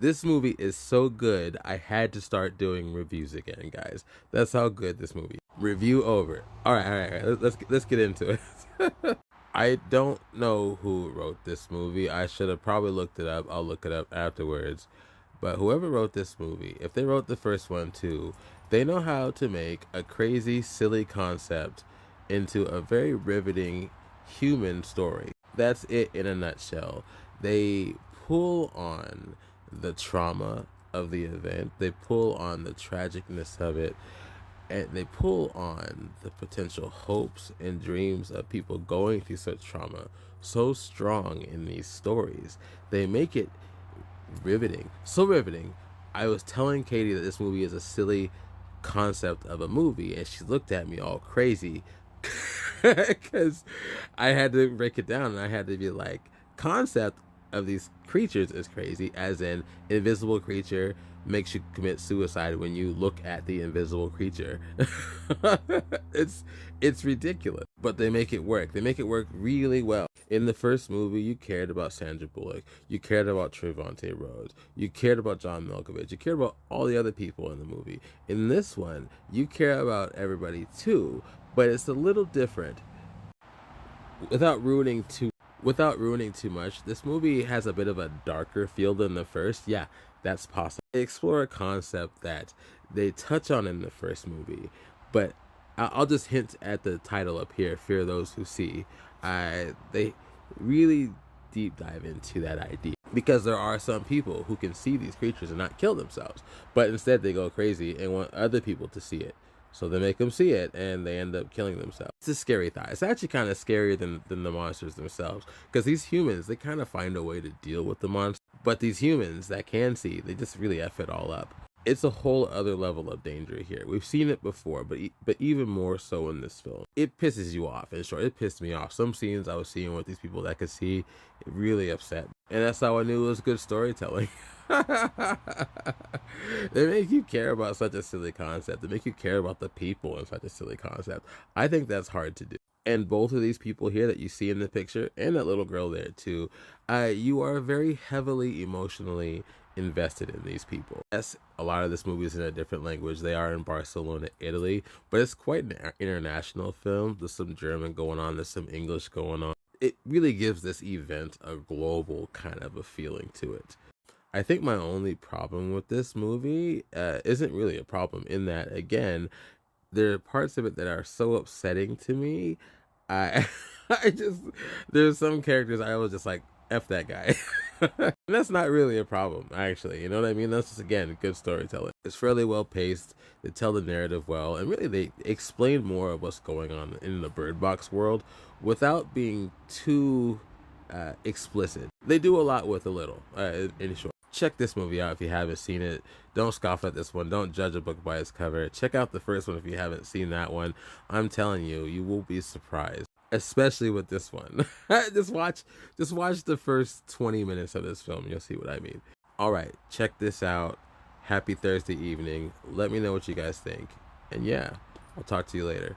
This movie is so good, I had to start doing reviews again, guys. That's how good this movie is. Review over. All right. Let's get into it. I don't know who wrote this movie. I should have probably looked it up. I'll look it up afterwards. But whoever wrote this movie, if they wrote the first one too, they know how to make a crazy, silly concept into a very riveting human story. That's it in a nutshell. They pull on the trauma of the event, they pull on the tragicness of it, and they pull on the potential hopes and dreams of people going through such trauma so strong in these stories. They make it riveting, so riveting. I was telling Katie that this movie is a silly concept of a movie, and she looked at me all crazy because I had to break it down, and I had to be like, concept of these creatures is crazy, as in invisible creature makes you commit suicide when you look at the invisible creature. it's ridiculous, but they make it work. They make it work really well. In the first movie, you cared about Sandra Bullock, you cared about Trevante Rhodes, you cared about John Malkovich, you cared about all the other people in the movie. In this one, you care about everybody too, but it's a little different. Without ruining too much, this movie has a bit of a darker feel than the first. Yeah, that's possible. They explore a concept that they touch on in the first movie, but I'll just hint at the title up here, Fear Those Who See. They really deep dive into that idea, because there are some people who can see these creatures and not kill themselves, but instead they go crazy and want other people to see it. So they make them see it, and they end up killing themselves. It's a scary thought. It's actually kind of scarier than the monsters themselves, because these humans, they kind of find a way to deal with the monsters. But these humans that can see, they just really F it all up. It's a whole other level of danger here. We've seen it before, but even more so in this film. It pisses you off. In short, it pissed me off. Some scenes I was seeing with these people that could see, it really upset me. And that's how I knew it was good storytelling. They make you care about such a silly concept. They make you care about the people in such a silly concept. I think that's hard to do. And both of these people here that you see in the picture, and that little girl there too, you are very heavily emotionally invested in these people. Yes, a lot of this movie is in a different language. They are in Barcelona, Italy, but it's quite an international film. There's some German going on, there's some English going on. It really gives this event a global kind of a feeling to it. I think my only problem with this movie isn't really a problem, in that, again, there are parts of it that are so upsetting to me. I, I just, there's some characters I was just like, F that guy. And that's not really a problem, actually. You know what I mean? That's just, again, good storytelling. It's fairly well paced. They tell the narrative well, and really they explain more of what's going on in the Bird Box world without being too explicit. They do a lot with a little, in short. Check this movie out if you haven't seen it. Don't scoff at this one. Don't judge a book by its cover. Check out the first one if you haven't seen that one. I'm telling you, you will be surprised, especially with this one. just watch the first 20 minutes of this film. You'll see what I mean. All right, check this out. Happy Thursday evening. Let me know what you guys think. And yeah, I'll talk to you later.